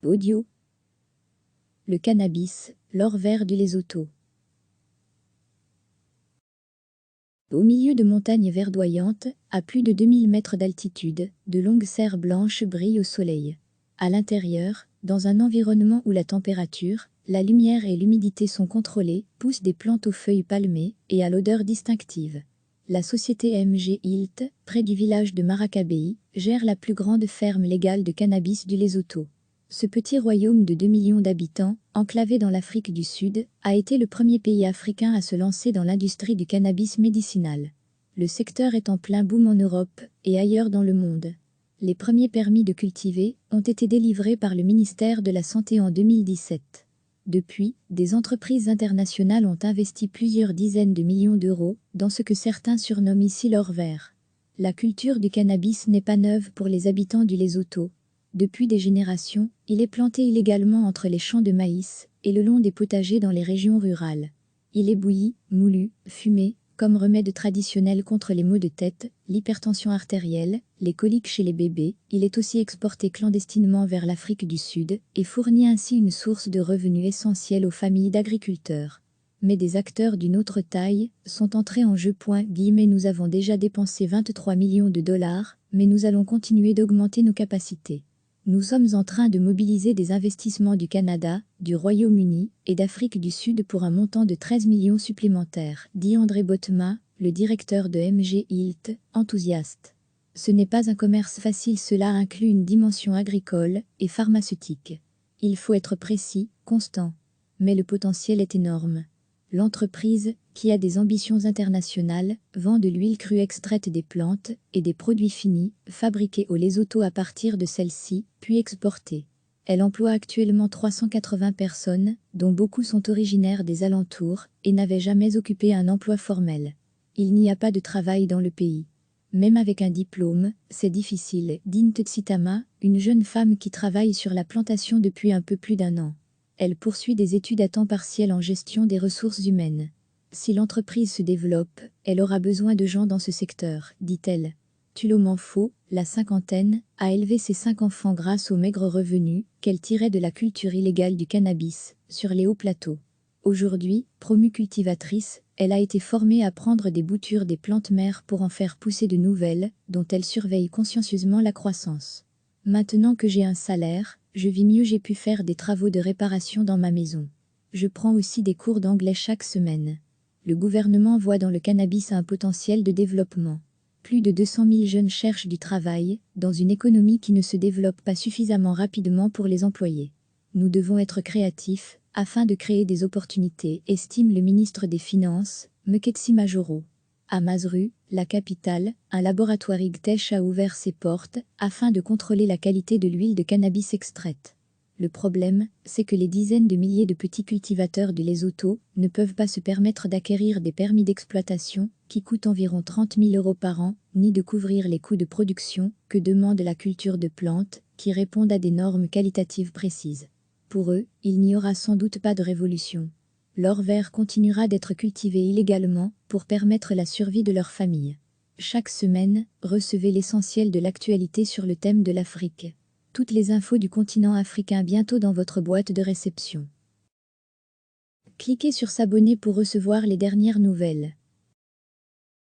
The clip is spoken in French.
Audio. Le cannabis, l'or vert du Lesotho. Au milieu de montagnes verdoyantes, à plus de 2000 mètres d'altitude, de longues serres blanches brillent au soleil. À l'intérieur, dans un environnement où la température, la lumière et l'humidité sont contrôlées, poussent des plantes aux feuilles palmées et à l'odeur distinctive. La société MG Hilt, près du village de Maracabéi, gère la plus grande ferme légale de cannabis du Lesotho. Ce petit royaume de 2 millions d'habitants, enclavé dans l'Afrique du Sud, a été le premier pays africain à se lancer dans l'industrie du cannabis médicinal. Le secteur est en plein boom en Europe et ailleurs dans le monde. Les premiers permis de cultiver ont été délivrés par le ministère de la Santé en 2017. Depuis, des entreprises internationales ont investi plusieurs dizaines de millions d'euros dans ce que certains surnomment ici l'or vert. La culture du cannabis n'est pas neuve pour les habitants du Lesotho. Depuis des générations, il est planté illégalement entre les champs de maïs et le long des potagers dans les régions rurales. Il est bouilli, moulu, fumé, comme remède traditionnel contre les maux de tête, l'hypertension artérielle, les coliques chez les bébés. Il est aussi exporté clandestinement vers l'Afrique du Sud et fournit ainsi une source de revenus essentielle aux familles d'agriculteurs. Mais des acteurs d'une autre taille sont entrés en jeu. Nous avons déjà dépensé 23 millions de dollars, mais nous allons continuer d'augmenter nos capacités. Nous sommes en train de mobiliser des investissements du Canada, du Royaume-Uni et d'Afrique du Sud pour un montant de 13 millions supplémentaires, dit André Botma, le directeur de MG Hilt, enthousiaste. Ce n'est pas un commerce facile, cela inclut une dimension agricole et pharmaceutique. Il faut être précis, constant. Mais le potentiel est énorme. L'entreprise, qui a des ambitions internationales, vend de l'huile crue extraite des plantes et des produits finis, fabriqués au Lesotho à partir de celles-ci, puis exportés. Elle emploie actuellement 380 personnes, dont beaucoup sont originaires des alentours et n'avaient jamais occupé un emploi formel. Il n'y a pas de travail dans le pays. Même avec un diplôme, c'est difficile, dit Ntsitama, une jeune femme qui travaille sur la plantation depuis un peu plus d'1 an. Elle poursuit des études à temps partiel en gestion des ressources humaines. Si l'entreprise se développe, elle aura besoin de gens dans ce secteur, dit-elle. Tulo Manfo, la cinquantaine, a élevé ses 5 enfants grâce aux maigres revenus qu'elle tirait de la culture illégale du cannabis, sur les hauts plateaux. Aujourd'hui, promue cultivatrice, elle a été formée à prendre des boutures des plantes mères pour en faire pousser de nouvelles, dont elle surveille consciencieusement la croissance. Maintenant que j'ai un salaire, je vis mieux, j'ai pu faire des travaux de réparation dans ma maison. Je prends aussi des cours d'anglais chaque semaine. Le gouvernement voit dans le cannabis un potentiel de développement. Plus de 200 000 jeunes cherchent du travail, dans une économie qui ne se développe pas suffisamment rapidement pour les employer. Nous devons être créatifs, afin de créer des opportunités, estime le ministre des Finances, Meketsi Majoro. À Mazru, la capitale, un laboratoire IGTech a ouvert ses portes afin de contrôler la qualité de l'huile de cannabis extraite. Le problème, c'est que les dizaines de milliers de petits cultivateurs du Lesotho ne peuvent pas se permettre d'acquérir des permis d'exploitation qui coûtent environ 30 000 euros par an, ni de couvrir les coûts de production que demande la culture de plantes qui répondent à des normes qualitatives précises. Pour eux, il n'y aura sans doute pas de révolution. L'or vert continuera d'être cultivé illégalement pour permettre la survie de leur famille. Chaque semaine, recevez l'essentiel de l'actualité sur le thème de l'Afrique. Toutes les infos du continent africain bientôt dans votre boîte de réception. Cliquez sur s'abonner pour recevoir les dernières nouvelles.